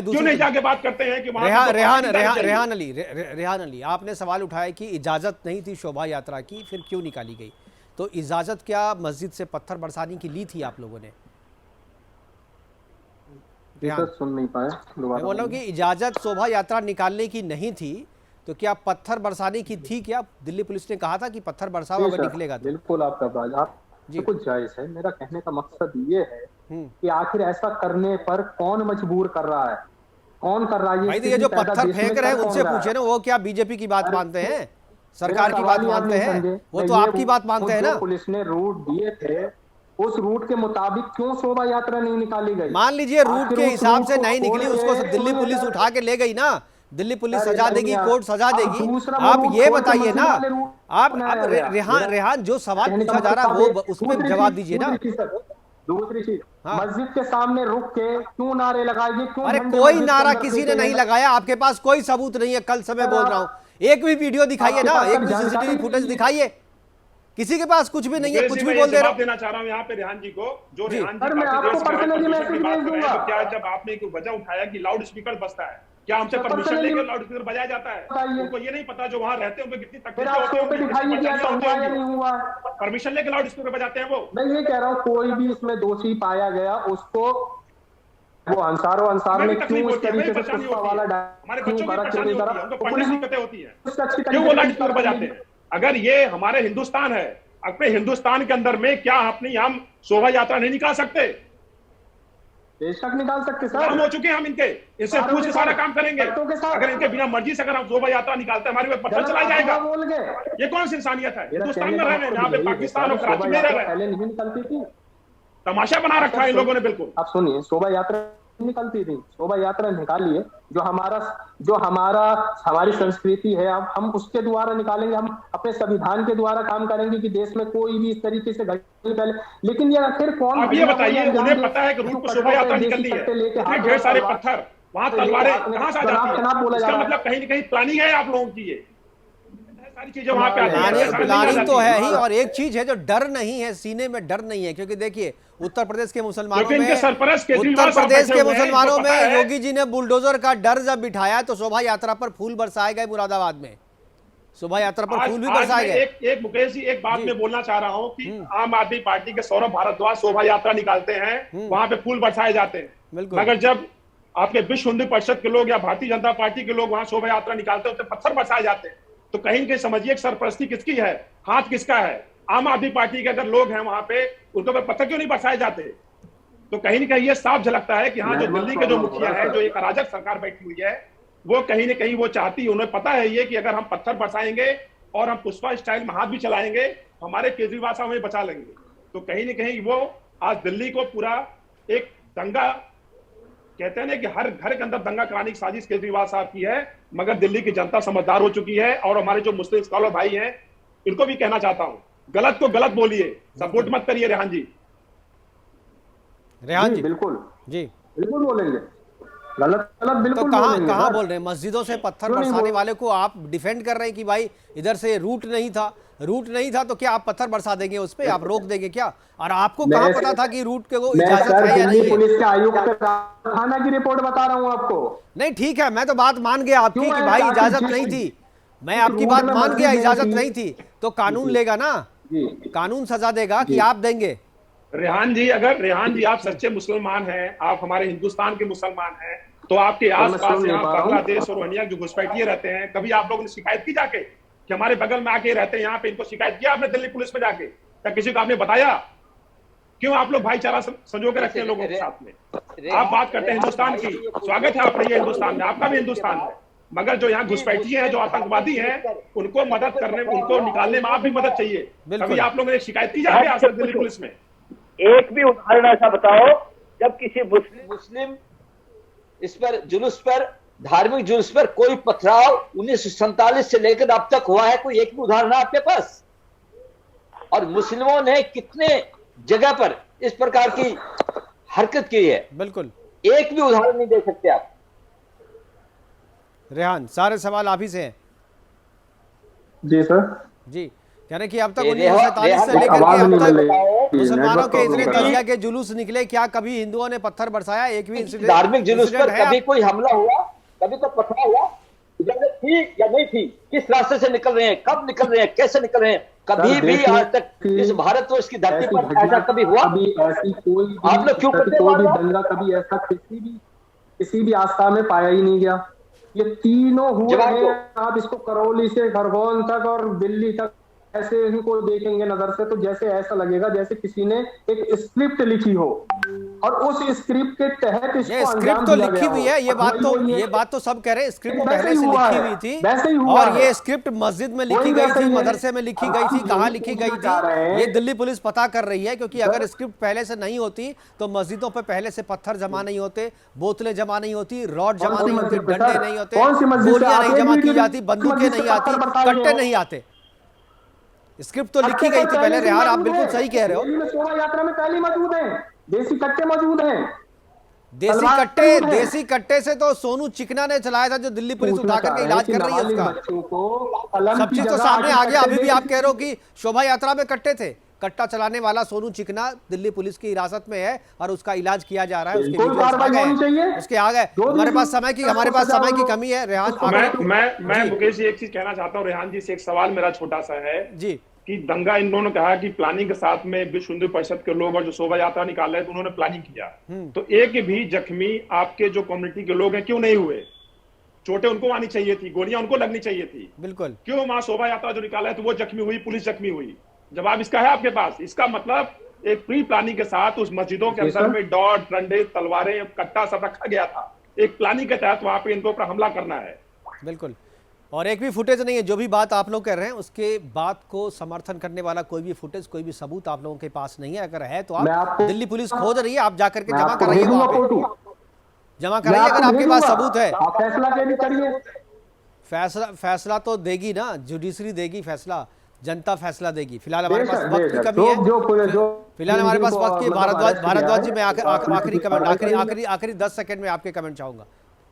क्यों नहीं जाके बात करते हैं कि रेहान अली, आपने सवाल उठाया कि इजाजत नहीं थी शोभा यात्रा की, फिर क्यों निकाली गई? तो इजाजत क्या मस्जिद से पत्थर बरसाने की ली थी आप लोगों ने? सुन नहीं पाए, मैं बोल रहा हूँ कि इजाजत शोभा यात्रा निकालने की नहीं थी, तो क्या पत्थर बरसाने की थी? क्या दिल्ली पुलिस ने कहा था कि पत्थर बरसाओ अगर निकलेगा तो? बिल्कुल आपका बात आप कुछ जायज है। मेरा कहने का मकसद ये है कि आखिर ऐसा करने पर कौन मजबूर कर रहा है? कौन कर रहा है भाई तो ये जो पत्थर फेंक रहे हैं उनसे पूछे ना, वो क्या बीजेपी की बात मानते हैं, सरकार की बात मानते हैं? वो तो आपकी बात मानते हैं ना। पुलिस ने रूट दिए थे, उस रूट के मुताबिक क्यों शोभा यात्रा नहीं निकाली गई? मान लीजिए रूट के हिसाब से नहीं निकली, उसको दिल्ली पुलिस उठा के ले गई ना, दिल्ली पुलिस सजा देगी, कोर्ट सजा देगी। आप ये बताइए ना, आप रेहान जो सवाल पूछा जा रहा है वो उस पर जवाब दीजिए ना। दूसरी चीज, मस्जिद के सामने रुक के क्यों नारे लगाएंगे? क्यों? अरे कोई नारा किसी ने नहीं लगाया, आपके पास कोई सबूत नहीं है। कल से मैं बोल रहा हूँ, एक भी वीडियो दिखाइए ना, एक भी सीसीटीवी फुटेज दिखाइए, किसी के पास कुछ भी नहीं है, कुछ भी बोल दे रहा हूं। देना चाह रहा हूं यहाँ पे रेहान जी को, जो रेहान जी मैं आपको पर्सनली मैसेज भेज दूंगा। तो क्या जब आपने एक वजह उठाया कि लाउड स्पीकर बजता है, क्या हमसे परमिशन लेकर लाउड स्पीकर बजाया जाता है? उनको ये नहीं पता जो वहां रहते हैं उनको कितनी तकलीफ होती है, परमिशन लेकर लाउड स्पीकर बजाते हैं वो। मैं ये कह रहा हूँ कोई भी इसमें दोषी पाया गया उसको वो अंसारों ने क्यों इस तरीके से पुष्पा वाला हमारे बच्चों की परेशानी होती है, उनको पढ़ने की दिक्कतें होती है, क्यों वो लाउड स्पीकर बजाते हैं? अगर ये हमारे हिंदुस्तान है, अपने हिंदुस्तान के अंदर में क्या अपनी हम शोभा यात्रा नहीं निकाल सकते? बेशक निकाल सकते सर, हम हो चुके हैं, हम इनसे पूछ के सारा काम करेंगे। अगर इनके बिना मर्जी से अगर हम शोभा यात्रा निकालते हैं, हमारे पे पत्थर चला जाएगा। ये कौन सी इंसानियत है? हिंदुस्तान में रह रहे हैं, यहाँ पे पाकिस्तान और कराची में रह रहे हैं, पहले नहीं निकलती थी, तमाशा बना रखा है इन लोगों ने। बिल्कुल आप सुनिए, शोभा यात्रा निकलती थी, शोभा यात्रा निकालिए, जो हमारी संस्कृति है, अब हम उसके द्वारा निकालेंगे, हम अपने संविधान के द्वारा काम करेंगे कि देश में कोई भी इस तरीके से घटना पहले। लेकिन ये आखिर कौन? अब ये बताइए, उन्हें पता है कि रूट पर शोभा यात्रा निकलनी है, इतने ढेर सारे पत्थर, वहां तलवारें कहां से आ जाती है? इसका मतलब कहीं न कहीं प्लानिंग है आप लोगों की, ये सारी चीजें वहां पे आती है। प्लानिंग तो है ही, और एक चीज है जो डर नहीं है, सीने में डर नहीं है, क्योंकि देखिए उत्तर प्रदेश के मुसलमानों में योगी जी ने बुलडोजर का डर जब बिठाया तो शोभा यात्रा पर फूल बरसाए गए। मुरादाबाद में शोभा यात्रा पर फूल भी बरसाए गए। एक मुकेश जी, एक बात मैं बोलना चाह रहा हूं कि आम आदमी पार्टी के सौरभ भारद्वाज शोभा यात्रा निकालते हैं, वहां पे फूल बरसाए जाते हैं, मगर जब आपके विश्व हिंदू परिषद के लोग या भारतीय जनता पार्टी के लोग वहां शोभा यात्रा निकालते हैं, पत्थर बरसाए जाते हैं। तो कहीं न कहीं समझिए सरपरस्ती किसकी है, हाथ किसका है? आम आदमी पार्टी के अगर लोग हैं वहां पे, उनको पे पत्थर क्यों नहीं बरसाए जाते? तो कहीं न कहीं ये साफ झलकता है कि हाँ, जो दिल्ली के जो मुखिया है, जो एक अराजक सरकार बैठी हुई है, वो कहीं न कहीं वो चाहती है, उन्हें पता है ये कि अगर हम पत्थर बरसाएंगे और हम पुष्पा स्टाइल में हाथ भी चलाएंगे, हमारे केजरीवाल साहब हमें बचा लेंगे। तो कहीं न कहीं वो आज दिल्ली को पूरा एक दंगा, कहते हैं ना कि हर घर के अंदर दंगा कराने की साजिश केजरीवाल साहब की है, मगर दिल्ली की जनता समझदार हो चुकी है। और हमारे जो मुस्लिम स्कॉलर भाई हैं, इनको भी कहना चाहता हूं, गलत को गलत बोलिए, सपोर्ट मत करिए। रेहान जी बिल्कुल बोलेंगे, गलत बिल्कुल। तो कहां बोल रहे हैं? मस्जिदों से पत्थर बरसाने वाले को आप डिफेंड कर रहे हैं कि भाई इधर से रूट नहीं था तो क्या आप पत्थर बरसा देंगे उस पे? आप रोक देंगे क्या? और आपको कहां पता था कि रूट के वो इजाजत है या नहीं है? पुलिस के आयुक्त थाना की रिपोर्ट बता रहा हूं आपको। नहीं ठीक है, मैं तो बात मान गया आपकी कि भाई इजाजत नहीं थी, मैं आपकी बात मान गया, इजाजत नहीं थी, तो कानून लेगा ना, कानून सजा देगा कि आप देंगे? रेहान जी, अगर रेहान जी आप सच्चे मुसलमान हैं, आप हमारे हिंदुस्तान के मुसलमान हैं, तो आपके आसपास यहाँ बांग्लादेश और रोहिंग्या जो घुसपैठिए रहते हैं, कभी आप लोगों ने शिकायत की जाके कि हमारे बगल में आके रहते हैं यहाँ पे, इनको शिकायत किया आपने दिल्ली पुलिस में जाके? या किसी को आपने बताया? क्यों आप लोग भाईचारा संजो के रखते हैं लोगों के साथ में? आप बात करते हैं हिंदुस्तान की, स्वागत है आप रहिए हिंदुस्तान में, आपका भी हिंदुस्तान है, मगर जो यहाँ घुसपैठिए हैं, जो आतंकवादी हैं, उनको मदद करने, उनको निकालने में आप भी मदद चाहिए। कभी आप लोगों ने शिकायत की जाके आज दिल्ली पुलिस में? एक भी उदाहरण ऐसा बताओ जब किसी मुस्लिम इस पर जुलूस पर, धार्मिक जुलूस पर कोई पथराव 1947 से लेकर अब तक हुआ है? कोई एक भी उदाहरण है आपके पास? और मुस्लिमों ने कितने जगह पर इस प्रकार की हरकत की है? बिल्कुल, एक भी उदाहरण नहीं दे सकते आप। रेहान, सारे सवाल आप ही से हैं। जी सर। जी, यानी कि अब तक 1947 से लेकर के अब तक मुसलमानों के इतने तजिया के जुलूस निकले, क्या कभी हिंदुओं ने पत्थर बरसाया? एक भी इंसिडेंट, धार्मिक जुलूस पर कभी कोई हमला हुआ? कभी तो पथराव हुआ? इजाजत थी या नहीं थी? किस रास्ते से निकल रहे हैं, कब निकल रहे हैं, कैसे निकल रहे हैं? कभी भी आज तक इस भारतवर्ष की धरती पर ऐसा कभी हुआ? ऐसी कोई आप लोग क्यों करते कोई भी दंगा कभी ऐसा किसी भी आस्था में पाया ही नहीं गया। ये तीनों हुए हैं, आप इसको करौली से खरगोन तक और दिल्ली तक ऐसे इनको देखेंगे नजर से तो जैसे ऐसा लगेगा जैसे किसी ने एक स्क्रिप्ट लिखी हो और उस स्क्रिप्ट के तहत ये इसको स्क्रिप्ट अंजाम तो दिया लिखी गया हुई हो। है, ये और बात तो सब कह रहे हैं स्क्रिप्ट वैसे पहले ही से हुआ लिखी है, हुई थी वैसे ही हुआ और है। ये स्क्रिप्ट मस्जिद में लिखी वही गई वैसे थी, ही है। मदरसे में लिखी अब गई थी, आप कहाँ यही लिखी पूछना गई चाह रहे थी, हैं। ये दिल्ली पुलिस पता कर रही है, क्योंकि अगर स्क्रिप्ट पहले से नहीं होती तो मस्जिदों पर पहले से पत्थर जमा नहीं होते, बोतलें जमा नहीं होती, रॉड जमा नहीं होती, डंडे नहीं होते, कौन सी मस्जिद से गोलियां आप नहीं एक जमा की वीडियो जाती, बंदूकें नहीं आती, कट्टे नहीं आते। स्क्रिप्ट तो लिखी गई थी पहले। रेहान, आप बिल्कुल सही कह रहे हो। दिल्ली में शोभा यात्रा में पहले मौजूद हैं, देसी कट्टे मौजूद हैं। देसी कट्टे से तो सोनू चिकना ने चलाया था, जो दिल्ली पुलिस उठा करके इलाज कर रही है उसका। सब चीज तो सामने आ गया। अभी भी आप कह रहे हो कि शोभा यात्रा में कट्टे थे। कट्टा चलाने वाला सोनू चिकना दिल्ली पुलिस की हिरासत में है और उसका इलाज किया जा रहा है। उसके वीडियोस आ गए, उसके आ गए। हमारे पास समय की कमी है। रेहान, मैं मुकेश जी एक चीज कहना चाहता हूँ रेहान जी से। एक सवाल मेरा छोटा सा है जी कि दंगा इन लोगों ने कहा कि प्लानिंग के साथ में विश्व हिंदू परिषद के लोग और जो शोभा यात्रा निकाल रहे थे उन्होंने प्लानिंग किया, तो एक भी जख्मी आपके जो कम्युनिटी के लोग हैं क्यों नहीं हुए? चोटें उनको आनी चाहिए थी, गोलियां उनको लगनी चाहिए थी। बिल्कुल। क्यों वहां शोभा यात्रा जो निकाला है तो वो जख्मी हुई, पुलिस जख्मी हुई? जवाब इसका है आपके पास। इसका मतलब एक प्री प्लानिंग के साथ उस मस्जिदों के अंदर में डॉट, डंडे, तलवारें, कट्टा सब रखा गया था। एक प्लानिंग के तहत वहां पे इनको ऊपर हमला करना है। बिल्कुल। और एक भी फुटेज नहीं है। जो भी बात आप लोग कह रहे हैं उसके बात को समर्थन करने वाला कोई भी फुटेज, कोई भी सबूत आप लोगों के पास नहीं है। अगर है तो आप, दिल्ली पुलिस खोज रही है, आप जाकर के जमा कराइए, जमा कराइए अगर आपके पास सबूत है। फैसला तो देगी ना, जुडिशरी देगी फैसला, जनता फैसला देगी। फिलहाल हमारे पास वक्त की कमी है। फिलहाल हमारे पास वक्त की। भारद्वाज जी, मैं आखिरी कमेंट, आखिरी 10 सेकंड में आपके कमेंट चाहूंगा।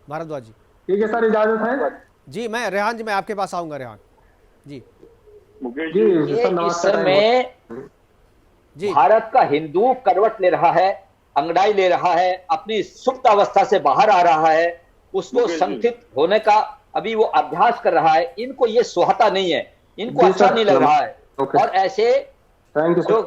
भारद्वाज जी। ठीक है सर, इजाजत है जी। मैं रेहान जी, मैं आपके पास आऊंगा। रेहान जी। मुकेश जी, इस समय भारत का हिंदू करवट ले रहा है, अंगड़ाई ले रहा है, अपनी सुप्त अवस्था से बाहर आ रहा है, उसको संगठित होने का अभी वो अभ्यास कर रहा है। इनको ये सुहाता नहीं है, इनको अच्छा नहीं लग रहा है। और ऐसे जो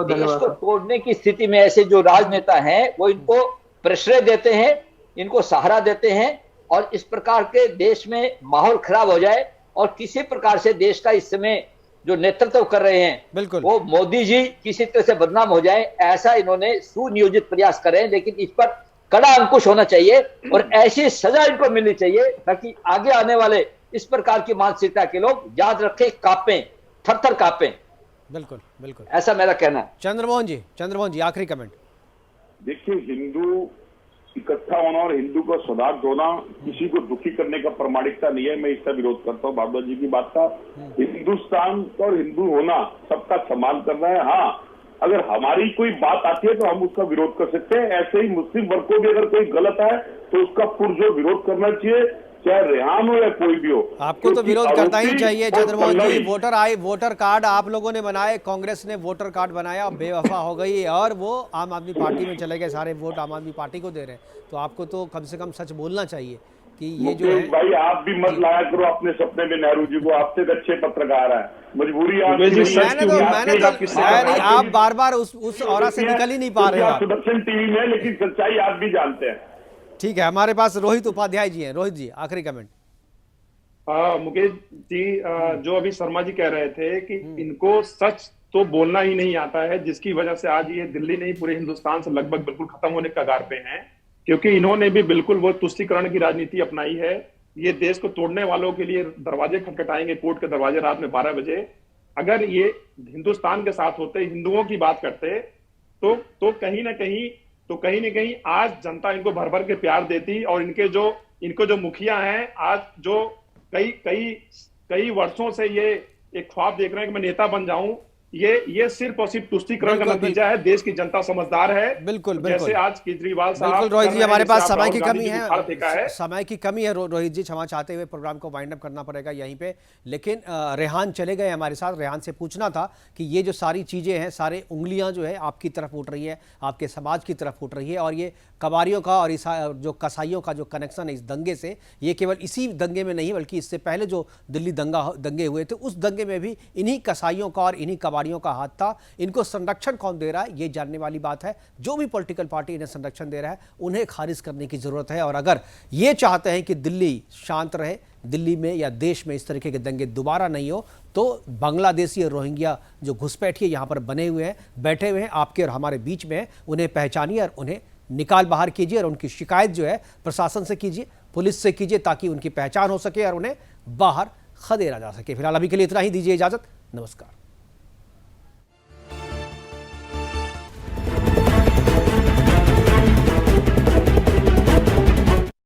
देश को तोड़ने की स्थिति में ऐसे जो राजनेता हैं वो इनको प्रश्रय देते हैं, इनको सहारा देते हैं और इस प्रकार के देश में माहौल खराब हो जाए और किसी प्रकार से देश का इस समय जो नेतृत्व कर रहे हैं बिल्कुल वो मोदी जी किसी तरह से बदनाम हो जाए, ऐसा इन्होंने सुनियोजित प्रयास करे। लेकिन इस पर कड़ा अंकुश होना चाहिए और ऐसी सजा इनको मिलनी चाहिए ताकि आगे आने वाले इस प्रकार की मानसिकता के लोग याद रखें, कांपें, थर-थर कांपें। बिल्कुल बिल्कुल, ऐसा मेरा कहना है। चंद्रमोहन जी आखिरी कमेंट। देखिए, हिंदू इकट्ठा होना और हिंदू को सौदार्द होना किसी को दुखी करने का प्रमाणिकता नहीं है। मैं इसका विरोध करता हूँ भारद्वाज जी की बात का। हिंदुस्तान और हिंदू होना सबका सम्मान करना है। हाँ, अगर हमारी कोई बात आती है तो हम उसका विरोध कर सकते हैं। ऐसे ही मुस्लिम वर्ग को भी अगर कोई गलत है तो उसका पुरजोर विरोध करना चाहिए, चाहे रेहान हो या कोई भी हो। आपको तो विरोध करना ही चाहिए चंद्रमोहन जी। वोटर कार्ड आप लोगों ने बनाए, कांग्रेस ने वोटर कार्ड बनाया, बेवफा हो गई और वो आम आदमी पार्टी में चले गए, सारे वोट आम आदमी पार्टी को दे रहे हैं। तो आपको तो कम से कम सच बोलना चाहिए कि ये जो है। भाई, आप भी मत लाया करो अपने सपने में नेहरू जी को। आप से अच्छे पत्रकार है, मजबूरी आप बार बार उस औरा से निकल ही नहीं पा रहे हैं। सुदर्शन टीवी में, लेकिन सच्चाई आप भी जानते हैं। ठीक है, हमारे पास रोहित उपाध्याय जी हैं। रोहित जी, आखिरी कमेंट। मुकेश जी, जो अभी शर्मा जी कह रहे थे कि इनको सच तो बोलना ही नहीं आता है, जिसकी वजह से आज ये दिल्ली नहीं पूरे हिंदुस्तान से लगभग बिल्कुल खत्म होने के कगार पे हैं, क्योंकि इन्होंने भी बिल्कुल वो तुष्टीकरण की राजनीति अपनाई है। ये देश को तोड़ने वालों के लिए दरवाजे खटखटाएंगे, कोर्ट के दरवाजे रात में 12 बजे। अगर ये हिंदुस्तान के साथ होते, हिंदुओं की बात करते तो कहीं ना कहीं आज जनता इनको भर भर के प्यार देती। और इनको जो मुखिया हैं आज, जो कई वर्षों से ये एक ख्वाब देख रहे हैं कि मैं नेता बन जाऊं, ये सिर्फ और सिर्फ तुष्टीकरण का नतीजा है। देश की जनता समझदार है। बिल्कुल जैसे आज केजरीवाल साहब। बिल्कुल रोहित जी, हमारे पास समय की कमी है, रोहित जी क्षमा चाहते हुए प्रोग्राम को वाइंड अप करना पड़ेगा यहीं पे। लेकिन रेहान चले गए हमारे साथ। रेहान से पूछना था कि ये जो सारी चीजें हैं, सारे उंगलियां जो है आपकी तरफ उठ रही है, आपके समाज की तरफ उठ रही है, और ये कबाड़ियों का और जो कसाईयों का जो कनेक्शन है इस दंगे से, ये केवल इसी दंगे में नहीं बल्कि इससे पहले जो दिल्ली दंगे हुए थे उस दंगे में भी इन्हीं कसाईयों का और इन्हीं माओवादियों का हाथ था। इनको संरक्षण कौन दे रहा है ये जानने वाली बात है। जो भी पॉलिटिकल पार्टी इन्हें संरक्षण दे रहा है उन्हें खारिज करने की जरूरत है। और अगर ये चाहते हैं कि दिल्ली शांत रहे, दिल्ली में या देश में इस तरीके के दंगे दोबारा नहीं हो, तो बांग्लादेशी और रोहिंग्या जो घुसपैठिए यहाँ पर बने हुए हैं, बैठे हुए हैं, आपके और हमारे बीच में हैं, उन्हें पहचानिए और उन्हें निकाल बाहर कीजिए और उनकी शिकायत जो है प्रशासन से कीजिए, पुलिस से कीजिए, ताकि उनकी पहचान हो सके और उन्हें बाहर खदेड़ा जा सके। फिलहाल अभी के लिए इतना ही, दीजिए इजाजत, नमस्कार।